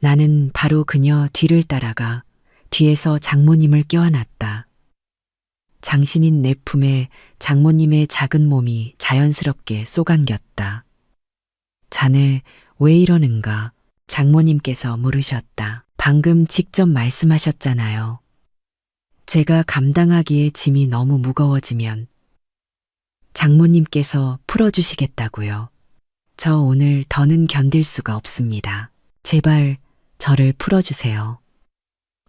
나는 바로 그녀 뒤를 따라가 뒤에서 장모님을 껴안았다. 장신인 내 품에 장모님의 작은 몸이 자연스럽게 쏘강겼다. 자네 왜 이러는가? 장모님께서 물으셨다. 방금 직접 말씀하셨잖아요. 제가 감당하기에 짐이 너무 무거워지면 장모님께서 풀어주시겠다고요. 저 오늘 더는 견딜 수가 없습니다. 제발 저를 풀어주세요.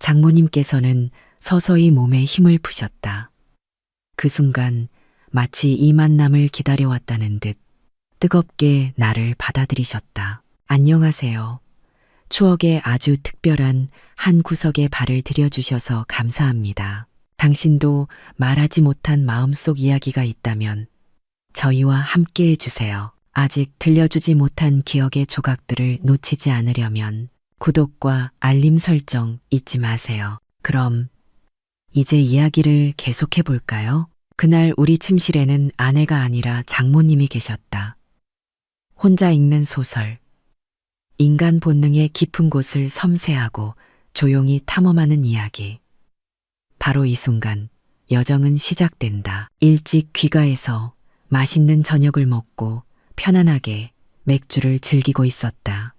장모님께서는 서서히 몸에 힘을 푸셨다. 그 순간 마치 이 만남을 기다려왔다는 듯 뜨겁게 나를 받아들이셨다. 안녕하세요. 추억의 아주 특별한 한 구석에 발을 들여주셔서 감사합니다. 당신도 말하지 못한 마음속 이야기가 있다면 저희와 함께 해주세요. 아직 들려주지 못한 기억의 조각들을 놓치지 않으려면 구독과 알림 설정 잊지 마세요. 그럼 이제 이야기를 계속해 볼까요? 그날 우리 침실에는 아내가 아니라 장모님이 계셨다. 혼자 읽는 소설. 인간 본능의 깊은 곳을 섬세하고 조용히 탐험하는 이야기. 바로 이 순간 여정은 시작된다. 일찍 귀가해서 맛있는 저녁을 먹고 편안하게 맥주를 즐기고 있었다.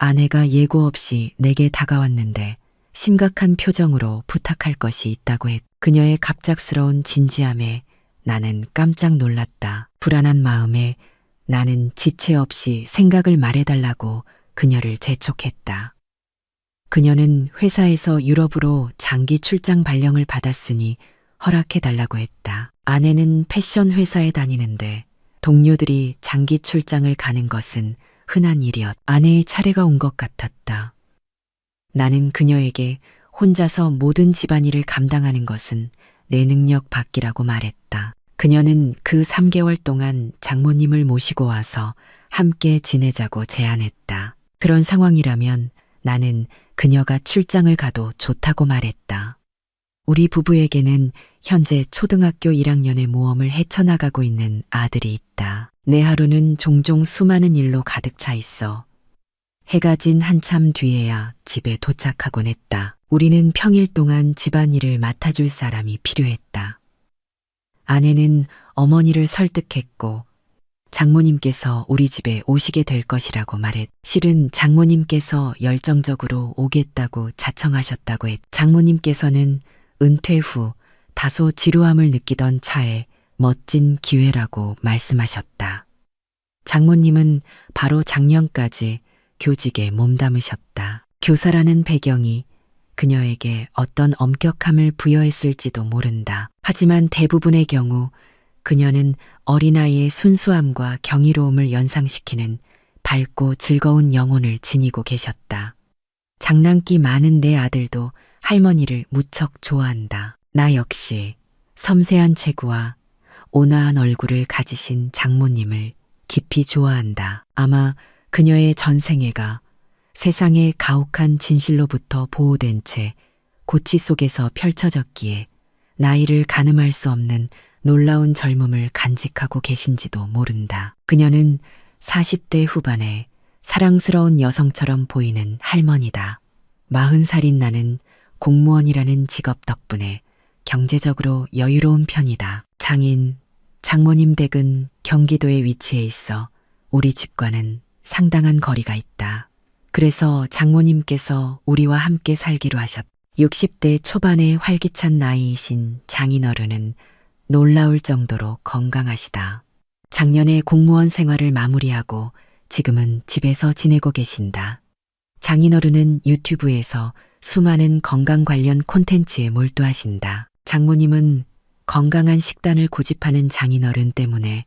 아내가 예고 없이 내게 다가왔는데 심각한 표정으로 부탁할 것이 있다고 했다. 그녀의 갑작스러운 진지함에 나는 깜짝 놀랐다. 불안한 마음에 나는 지체 없이 생각을 말해달라고 그녀를 재촉했다. 그녀는 회사에서 유럽으로 장기 출장 발령을 받았으니 허락해달라고 했다. 아내는 패션 회사에 다니는데 동료들이 장기 출장을 가는 것은 흔한 일이었다. 아내의 차례가 온 것 같았다. 나는 그녀에게 혼자서 모든 집안일을 감당하는 것은 내 능력 밖이라고 말했다. 그녀는 그 3개월 동안 장모님을 모시고 와서 함께 지내자고 제안했다. 그런 상황이라면 나는 그녀가 출장을 가도 좋다고 말했다. 우리 부부에게는 현재 초등학교 1학년의 모험을 헤쳐나가고 있는 아들이 있다. 내 하루는 종종 수많은 일로 가득 차 있어 해가 진 한참 뒤에야 집에 도착하곤 했다. 우리는 평일 동안 집안일을 맡아줄 사람이 필요했다. 아내는 어머니를 설득했고 장모님께서 우리 집에 오시게 될 것이라고 말했. 실은 장모님께서 열정적으로 오겠다고 자청하셨다고 했. 장모님께서는 은퇴 후 다소 지루함을 느끼던 차에 멋진 기회라고 말씀하셨다. 장모님은 바로 작년까지 교직에 몸담으셨다. 교사라는 배경이 그녀에게 어떤 엄격함을 부여했을지도 모른다. 하지만 대부분의 경우 그녀는 어린아이의 순수함과 경이로움을 연상시키는 밝고 즐거운 영혼을 지니고 계셨다. 장난기 많은 내 아들도 할머니를 무척 좋아한다. 나 역시 섬세한 체구와 온화한 얼굴을 가지신 장모님을 깊이 좋아한다. 아마 그녀의 전생애가 세상의 가혹한 진실로부터 보호된 채 고치 속에서 펼쳐졌기에 나이를 가늠할 수 없는 놀라운 젊음을 간직하고 계신지도 모른다. 그녀는 40대 후반의 사랑스러운 여성처럼 보이는 할머니다. 40살인 나는 공무원이라는 직업 덕분에 경제적으로 여유로운 편이다. 장모님 댁은 경기도에 위치해 있어 우리 집과는 상당한 거리가 있다. 그래서 장모님께서 우리와 함께 살기로 하셨다. 60대 초반의 활기찬 나이이신 장인어른은 놀라울 정도로 건강하시다. 작년에 공무원 생활을 마무리하고 지금은 집에서 지내고 계신다. 장인어른은 유튜브에서 수많은 건강 관련 콘텐츠에 몰두하신다. 장모님은 건강한 식단을 고집하는 장인어른 때문에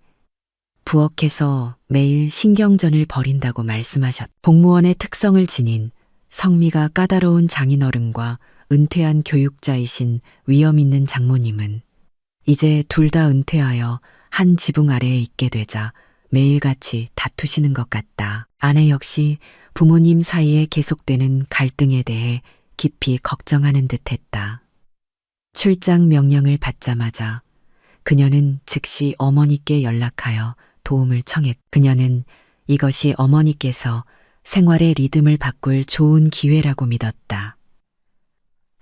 부엌에서 매일 신경전을 벌인다고 말씀하셨다. 공무원의 특성을 지닌 성미가 까다로운 장인어른과 은퇴한 교육자이신 위엄 있는 장모님은 이제 둘 다 은퇴하여 한 지붕 아래에 있게 되자 매일같이 다투시는 것 같다. 아내 역시 부모님 사이에 계속되는 갈등에 대해 깊이 걱정하는 듯했다. 출장 명령을 받자마자 그녀는 즉시 어머니께 연락하여 도움을 청했다. 그녀는 이것이 어머니께서 생활의 리듬을 바꿀 좋은 기회라고 믿었다.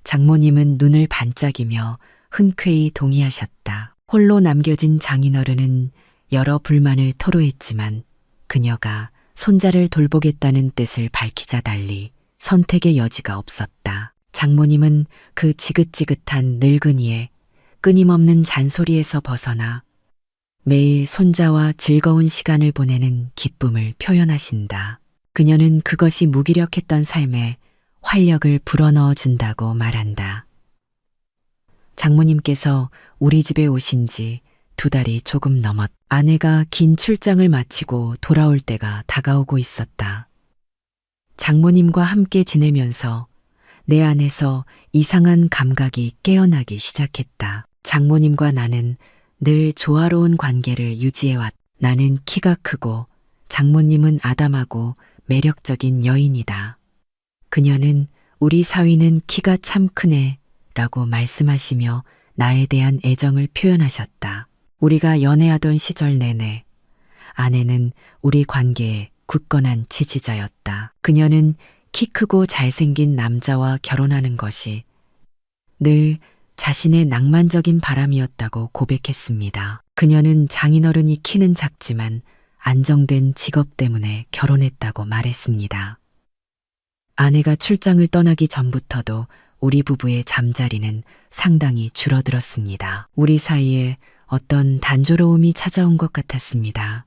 장모님은 눈을 반짝이며 흔쾌히 동의하셨다. 홀로 남겨진 장인어른은 여러 불만을 토로했지만 그녀가 손자를 돌보겠다는 뜻을 밝히자 달리 선택의 여지가 없었다. 장모님은 그 지긋지긋한 늙은이의 끊임없는 잔소리에서 벗어나 매일 손자와 즐거운 시간을 보내는 기쁨을 표현하신다. 그녀는 그것이 무기력했던 삶에 활력을 불어넣어 준다고 말한다. 장모님께서 우리 집에 오신 지 2달이 조금 넘었. 아내가 긴 출장을 마치고 돌아올 때가 다가오고 있었다. 장모님과 함께 지내면서 내 안에서 이상한 감각이 깨어나기 시작했다. 장모님과 나는 늘 조화로운 관계를 유지해왔. 나는 키가 크고 장모님은 아담하고 매력적인 여인이다. 그녀는 우리 사위는 키가 참 크네 라고 말씀하시며 나에 대한 애정을 표현하셨다. 우리가 연애하던 시절 내내 아내는 우리 관계의 굳건한 지지자였다. 그녀는 키 크고 잘생긴 남자와 결혼하는 것이 늘 자신의 낭만적인 바람이었다고 고백했습니다. 그녀는 장인어른이 키는 작지만 안정된 직업 때문에 결혼했다고 말했습니다. 아내가 출장을 떠나기 전부터도 우리 부부의 잠자리는 상당히 줄어들었습니다. 우리 사이에 어떤 단조로움이 찾아온 것 같았습니다.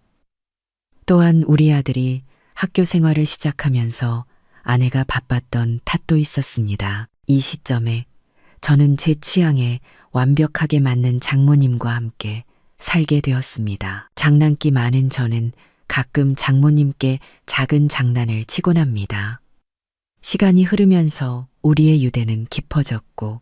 또한 우리 아들이 학교 생활을 시작하면서 아내가 바빴던 탓도 있었습니다. 이 시점에 저는 제 취향에 완벽하게 맞는 장모님과 함께 살게 되었습니다. 장난기 많은 저는 가끔 장모님께 작은 장난을 치곤 합니다. 시간이 흐르면서 우리의 유대는 깊어졌고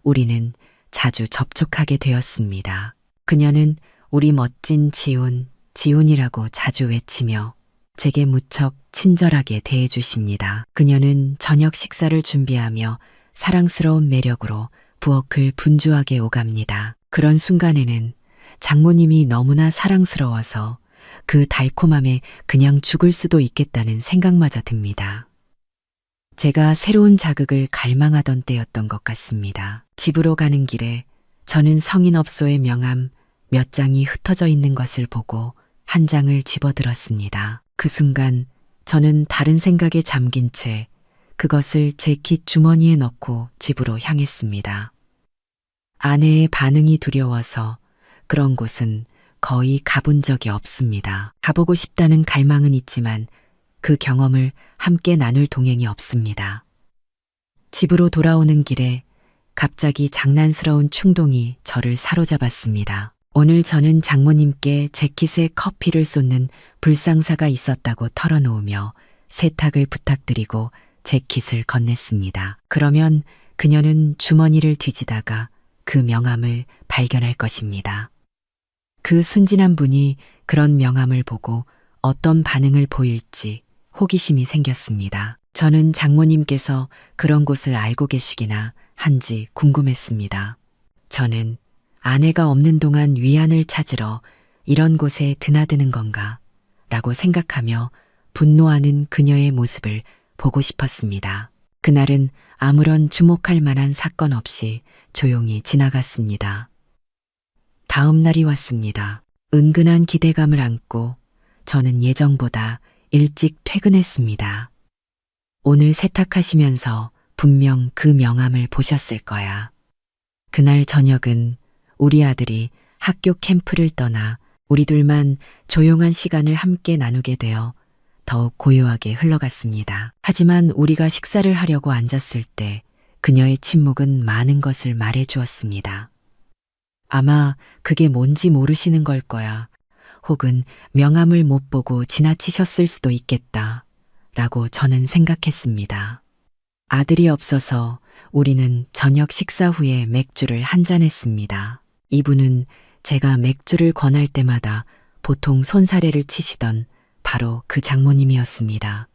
우리는 자주 접촉하게 되었습니다. 그녀는 우리 멋진 지훈, 지훈이라고 자주 외치며 제게 무척 친절하게 대해주십니다. 그녀는 저녁 식사를 준비하며 사랑스러운 매력으로 부엌을 분주하게 오갑니다. 그런 순간에는 장모님이 너무나 사랑스러워서 그 달콤함에 그냥 죽을 수도 있겠다는 생각마저 듭니다. 제가 새로운 자극을 갈망하던 때였던 것 같습니다. 집으로 가는 길에 저는 성인업소의 명함 몇 장이 흩어져 있는 것을 보고 한 장을 집어들었습니다. 그 순간 저는 다른 생각에 잠긴 채 그것을 재킷 주머니에 넣고 집으로 향했습니다. 아내의 반응이 두려워서 그런 곳은 거의 가본 적이 없습니다. 가보고 싶다는 갈망은 있지만 그 경험을 함께 나눌 동행이 없습니다. 집으로 돌아오는 길에 갑자기 장난스러운 충동이 저를 사로잡았습니다. 오늘 저는 장모님께 재킷에 커피를 쏟는 불상사가 있었다고 털어놓으며 세탁을 부탁드리고 재킷을 건넸습니다. 그러면 그녀는 주머니를 뒤지다가 그 명함을 발견할 것입니다. 그 순진한 분이 그런 명함을 보고 어떤 반응을 보일지 호기심이 생겼습니다. 저는 장모님께서 그런 곳을 알고 계시기나 한지 궁금했습니다. 저는 아내가 없는 동안 위안을 찾으러 이런 곳에 드나드는 건가 라고 생각하며 분노하는 그녀의 모습을 보고 싶었습니다. 그날은 아무런 주목할 만한 사건 없이 조용히 지나갔습니다. 다음 날이 왔습니다. 은근한 기대감을 안고 저는 예정보다 일찍 퇴근했습니다. 오늘 세탁하시면서 분명 그 명함을 보셨을 거야. 그날 저녁은 우리 아들이 학교 캠프를 떠나 우리 둘만 조용한 시간을 함께 나누게 되어 더욱 고요하게 흘러갔습니다. 하지만 우리가 식사를 하려고 앉았을 때 그녀의 침묵은 많은 것을 말해 주었습니다. 아마 그게 뭔지 모르시는 걸 거야. 혹은 명함을 못 보고 지나치셨을 수도 있겠다. 라고 저는 생각했습니다. 아들이 없어서 우리는 저녁 식사 후에 맥주를 한잔 했습니다. 이분은 제가 맥주를 권할 때마다 보통 손사래를 치시던 바로 그 장모님이었습니다.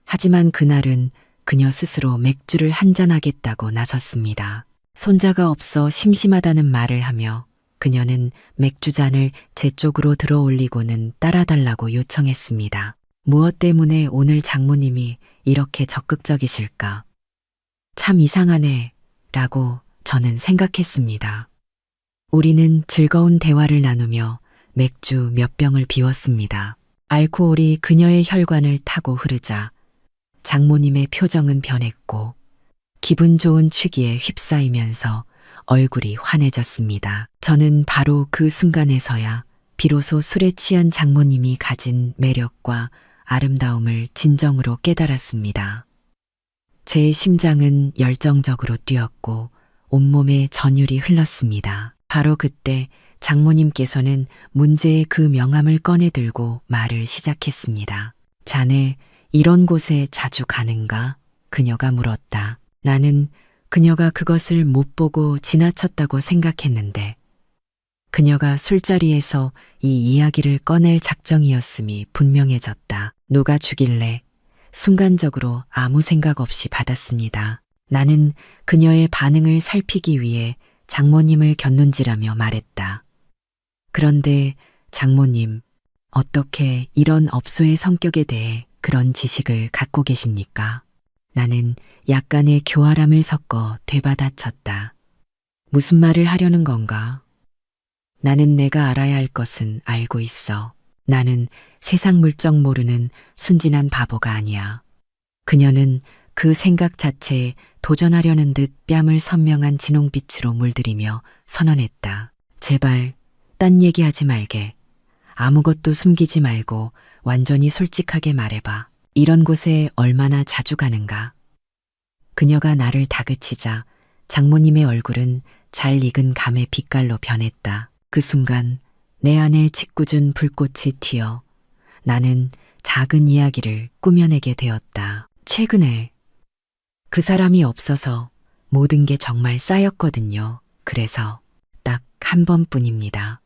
하지만 그날은 그녀 스스로 맥주를 한잔하겠다고 나섰습니다. 손자가 없어 심심하다는 말을 하며 그녀는 맥주잔을 제 쪽으로 들어 올리고는 따라달라고 요청했습니다. 무엇 때문에 오늘 장모님이 이렇게 적극적이실까? 참 이상하네, 라고 저는 생각했습니다. 우리는 즐거운 대화를 나누며 맥주 몇 병을 비웠습니다. 알코올이 그녀의 혈관을 타고 흐르자 장모님의 표정은 변했고 기분 좋은 취기에 휩싸이면서 얼굴이 환해졌습니다. 저는 바로 그 순간에서야 비로소 술에 취한 장모님이 가진 매력과 아름다움을 진정으로 깨달았습니다. 제 심장은 열정적으로 뛰었고 온몸에 전율이 흘렀습니다. 바로 그때 장모님께서는 문제의 그 명함을 꺼내 들고 말을 시작했습니다. 자네 이런 곳에 자주 가는가? 그녀가 물었다. 나는 그녀가 그것을 못 보고 지나쳤다고 생각했는데 그녀가 술자리에서 이 이야기를 꺼낼 작정이었음이 분명해졌다. 누가 주길래? 순간적으로 아무 생각 없이 받았습니다. 나는 그녀의 반응을 살피기 위해 장모님을 곁눈질하며 말했다. 그런데 장모님, 어떻게 이런 업소의 성격에 대해 그런 지식을 갖고 계십니까? 나는 약간의 교활함을 섞어 되받아쳤다. 무슨 말을 하려는 건가? 나는 내가 알아야 할 것은 알고 있어. 나는 세상 물정 모르는 순진한 바보가 아니야. 그녀는 그 생각 자체에 도전하려는 듯 뺨을 선명한 진홍빛으로 물들이며 선언했다. 제발 딴 얘기하지 말게. 아무것도 숨기지 말고 완전히 솔직하게 말해봐. 이런 곳에 얼마나 자주 가는가? 그녀가 나를 다그치자 장모님의 얼굴은 잘 익은 감의 빛깔로 변했다. 그 순간 내 안에 짓궂은 불꽃이 튀어 나는 작은 이야기를 꾸며내게 되었다. 최근에 그 사람이 없어서 모든 게 정말 쌓였거든요. 그래서 딱 한 번뿐입니다.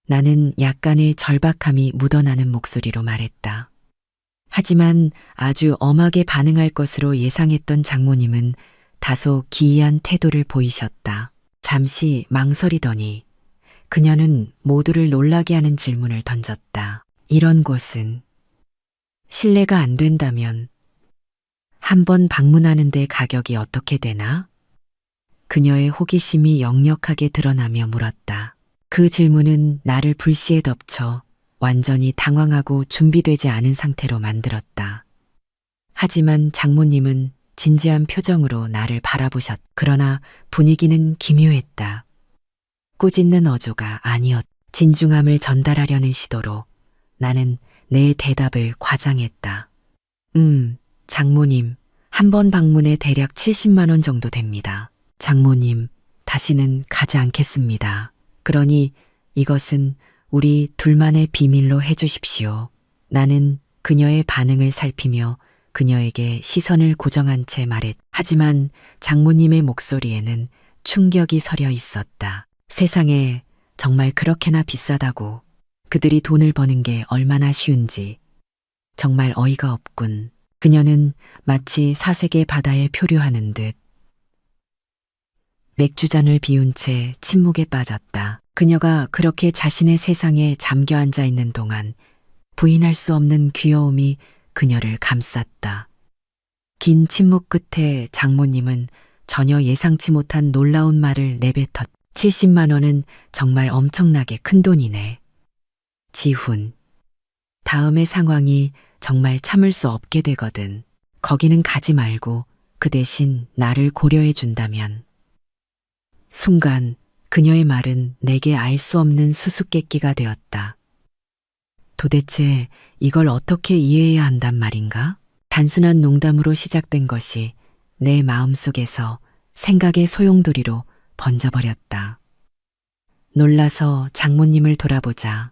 나는 약간의 절박함이 묻어나는 목소리로 말했다. 하지만 아주 엄하게 반응할 것으로 예상했던 장모님은 다소 기이한 태도를 보이셨다. 잠시 망설이더니 그녀는 모두를 놀라게 하는 질문을 던졌다. 이런 곳은 실례가 안 된다면 한번 방문하는데 가격이 어떻게 되나? 그녀의 호기심이 역력하게 드러나며 물었다. 그 질문은 나를 불시에 덮쳐 완전히 당황하고 준비되지 않은 상태로 만들었다. 하지만 장모님은 진지한 표정으로 나를 바라보셨. 그러나 분위기는 기묘했다. 꾸짖는 어조가 아니었. 진중함을 전달하려는 시도로 나는 내 대답을 과장했다. 장모님, 한 번 방문에 대략 70만 원 정도 됩니다. 장모님, 다시는 가지 않겠습니다. 그러니 이것은 우리 둘만의 비밀로 해주십시오. 나는 그녀의 반응을 살피며 그녀에게 시선을 고정한 채 말했. 하지만 장모님의 목소리에는 충격이 서려 있었다. 세상에 정말 그렇게나 비싸다고. 그들이 돈을 버는 게 얼마나 쉬운지. 정말 어이가 없군. 그녀는 마치 사색의 바다에 표류하는 듯 맥주잔을 비운 채 침묵에 빠졌다. 그녀가 그렇게 자신의 세상에 잠겨 앉아 있는 동안 부인할 수 없는 귀여움이 그녀를 감쌌다. 긴 침묵 끝에 장모님은 전혀 예상치 못한 놀라운 말을 내뱉었. 70만 원은 정말 엄청나게 큰 돈이네. 지훈. 다음의 상황이 정말 참을 수 없게 되거든. 거기는 가지 말고 그 대신 나를 고려해 준다면. 순간 그녀의 말은 내게 알 수 없는 수수께끼가 되었다. 도대체 이걸 어떻게 이해해야 한단 말인가? 단순한 농담으로 시작된 것이 내 마음속에서 생각의 소용돌이로 번져버렸다. 놀라서 장모님을 돌아보자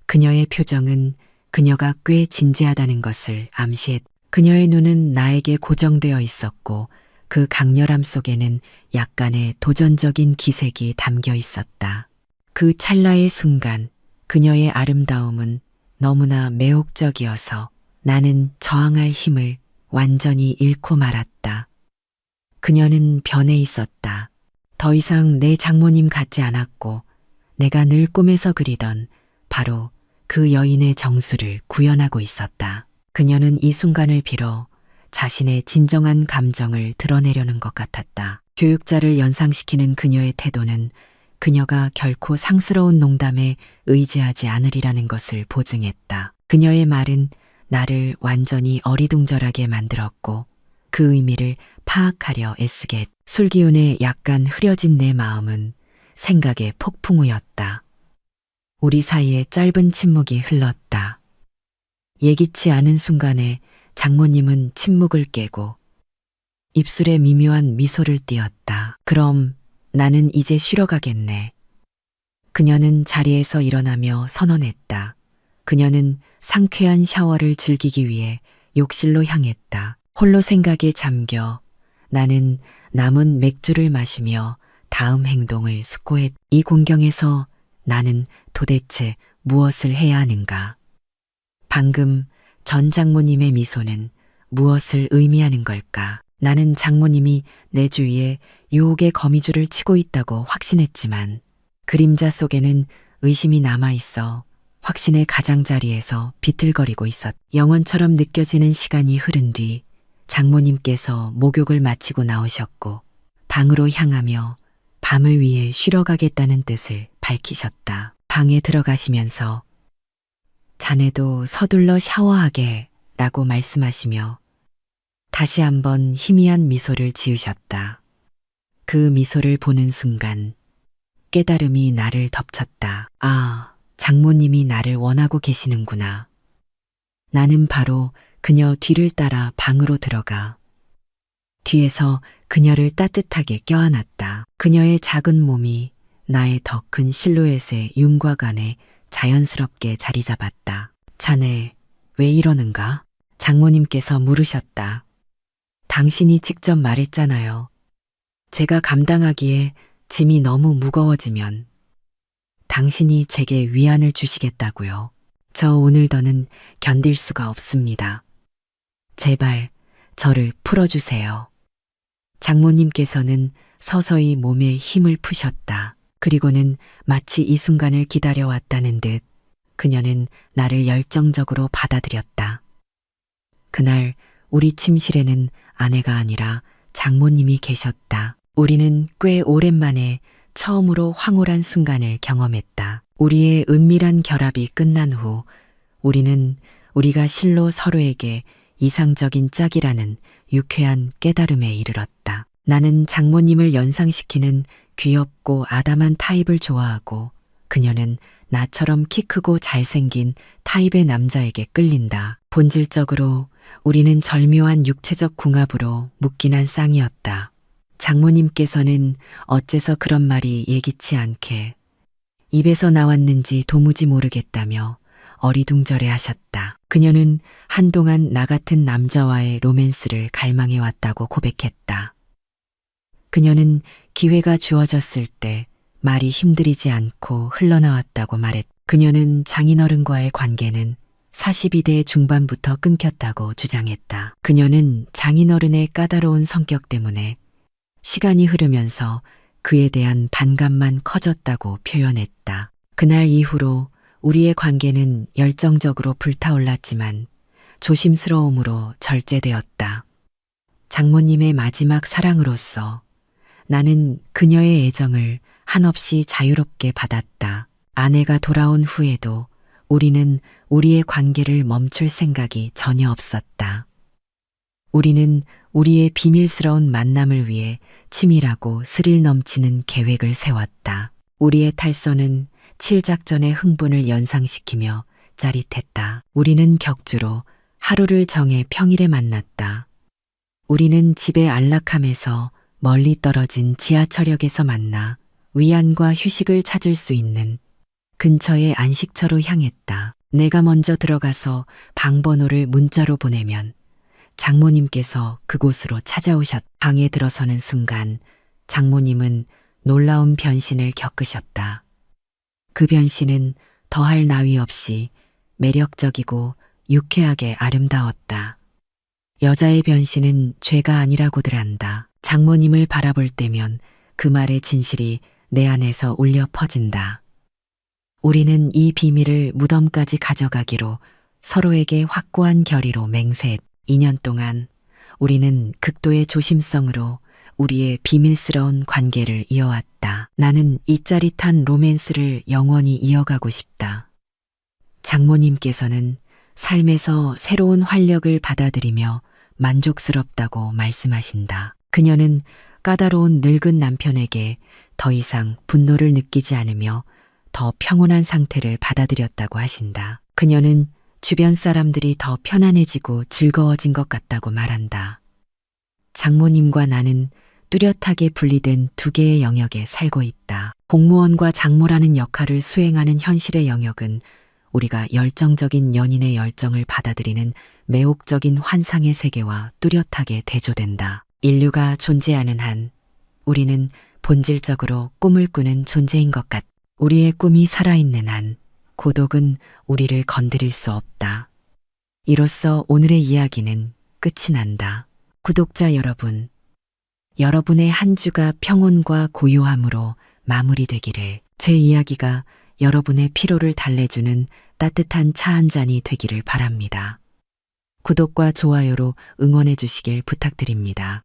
그녀의 표정은 그녀가 꽤 진지하다는 것을 암시했. 그녀의 눈은 나에게 고정되어 있었고 그 강렬함 속에는 약간의 도전적인 기색이 담겨 있었다. 그 찰나의 순간 그녀의 아름다움은 너무나 매혹적이어서 나는 저항할 힘을 완전히 잃고 말았다. 그녀는 변해 있었다. 더 이상 내 장모님 같지 않았고 내가 늘 꿈에서 그리던 바로 그 여인의 정수를 구현하고 있었다. 그녀는 이 순간을 빌어 자신의 진정한 감정을 드러내려는 것 같았다. 교육자를 연상시키는 그녀의 태도는 그녀가 결코 상스러운 농담에 의지하지 않으리라는 것을 보증했다. 그녀의 말은 나를 완전히 어리둥절하게 만들었고 그 의미를 파악하려 애쓰게 했다. 술기운에 약간 흐려진 내 마음은 생각의 폭풍우였다. 우리 사이에 짧은 침묵이 흘렀다. 예기치 않은 순간에 장모님은 침묵을 깨고 입술에 미묘한 미소를 띄었다. 그럼 나는 이제 쉬러 가겠네. 그녀는 자리에서 일어나며 선언했다. 그녀는 상쾌한 샤워를 즐기기 위해 욕실로 향했다. 홀로 생각에 잠겨 나는 남은 맥주를 마시며 다음 행동을 숙고했다. 이 공경에서 나는 도대체 무엇을 해야 하는가? 방금 전 장모님의 미소는 무엇을 의미하는 걸까? 나는 장모님이 내 주위에 유혹의 거미줄을 치고 있다고 확신했지만 그림자 속에는 의심이 남아있어 확신의 가장자리에서 비틀거리고 있었다. 영원처럼 느껴지는 시간이 흐른 뒤 장모님께서 목욕을 마치고 나오셨고 방으로 향하며 밤을 위해 쉬러 가겠다는 뜻을 밝히셨다. 방에 들어가시면서 자네도 서둘러 샤워하게 라고 말씀하시며 다시 한번 희미한 미소를 지으셨다. 그 미소를 보는 순간 깨달음이 나를 덮쳤다. 아, 장모님이 나를 원하고 계시는구나. 나는 바로 그녀 뒤를 따라 방으로 들어가 뒤에서 그녀를 따뜻하게 껴안았다. 그녀의 작은 몸이 나의 더 큰 실루엣의 윤곽 안에 자연스럽게 자리 잡았다. 자네, 왜 이러는가? 장모님께서 물으셨다. 당신이 직접 말했잖아요. 제가 감당하기에 짐이 너무 무거워지면 당신이 제게 위안을 주시겠다고요. 저 오늘 더는 견딜 수가 없습니다. 제발 저를 풀어주세요. 장모님께서는 서서히 몸에 힘을 푸셨다. 그리고는 마치 이 순간을 기다려왔다는 듯 그녀는 나를 열정적으로 받아들였다. 그날 우리 침실에는 아내가 아니라 장모님이 계셨다. 우리는 꽤 오랜만에 처음으로 황홀한 순간을 경험했다. 우리의 은밀한 결합이 끝난 후 우리는 우리가 실로 서로에게 이상적인 짝이라는 유쾌한 깨달음에 이르렀다. 나는 장모님을 연상시키는 귀엽고 아담한 타입을 좋아하고 그녀는 나처럼 키 크고 잘생긴 타입의 남자에게 끌린다. 본질적으로 우리는 절묘한 육체적 궁합으로 묶인 한 쌍이었다. 장모님께서는 어째서 그런 말이 예기치 않게 입에서 나왔는지 도무지 모르겠다며 어리둥절해 하셨다. 그녀는 한동안 나 같은 남자와의 로맨스를 갈망해 왔다고 고백했다. 그녀는 기회가 주어졌을 때 말이 힘들이지 않고 흘러나왔다고 말했다. 그녀는 장인어른과의 관계는 42대 중반부터 끊겼다고 주장했다. 그녀는 장인어른의 까다로운 성격 때문에 시간이 흐르면서 그에 대한 반감만 커졌다고 표현했다. 그날 이후로 우리의 관계는 열정적으로 불타올랐지만 조심스러움으로 절제되었다. 장모님의 마지막 사랑으로서 나는 그녀의 애정을 한없이 자유롭게 받았다. 아내가 돌아온 후에도 우리는 우리의 관계를 멈출 생각이 전혀 없었다. 우리는 우리의 비밀스러운 만남을 위해 치밀하고 스릴 넘치는 계획을 세웠다. 우리의 탈선은 칠작전의 흥분을 연상시키며 짜릿했다. 우리는 격주로 하루를 정해 평일에 만났다. 우리는 집의 안락함에서 멀리 떨어진 지하철역에서 만나 위안과 휴식을 찾을 수 있는 근처의 안식처로 향했다. 내가 먼저 들어가서 방 번호를 문자로 보내면 장모님께서 그곳으로 찾아오셨다. 방에 들어서는 순간 장모님은 놀라운 변신을 겪으셨다. 그 변신은 더할 나위 없이 매력적이고 유쾌하게 아름다웠다. 여자의 변신은 죄가 아니라고들 한다. 장모님을 바라볼 때면 그 말의 진실이 내 안에서 울려 퍼진다. 우리는 이 비밀을 무덤까지 가져가기로 서로에게 확고한 결의로 맹세했. 2년 동안 우리는 극도의 조심성으로 우리의 비밀스러운 관계를 이어왔다. 나는 이 짜릿한 로맨스를 영원히 이어가고 싶다. 장모님께서는 삶에서 새로운 활력을 받아들이며 만족스럽다고 말씀하신다. 그녀는 까다로운 늙은 남편에게 더 이상 분노를 느끼지 않으며 더 평온한 상태를 받아들였다고 하신다. 그녀는 주변 사람들이 더 편안해지고 즐거워진 것 같다고 말한다. 장모님과 나는 뚜렷하게 분리된 두 개의 영역에 살고 있다. 공무원과 장모라는 역할을 수행하는 현실의 영역은 우리가 열정적인 연인의 열정을 받아들이는 매혹적인 환상의 세계와 뚜렷하게 대조된다. 인류가 존재하는 한 우리는 본질적으로 꿈을 꾸는 존재인 것 같다. 우리의 꿈이 살아있는 한 고독은 우리를 건드릴 수 없다. 이로써 오늘의 이야기는 끝이 난다. 구독자 여러분, 여러분의 한 주가 평온과 고요함으로 마무리되기를, 제 이야기가 여러분의 피로를 달래주는 따뜻한 차 한 잔이 되기를 바랍니다. 구독과 좋아요로 응원해 주시길 부탁드립니다.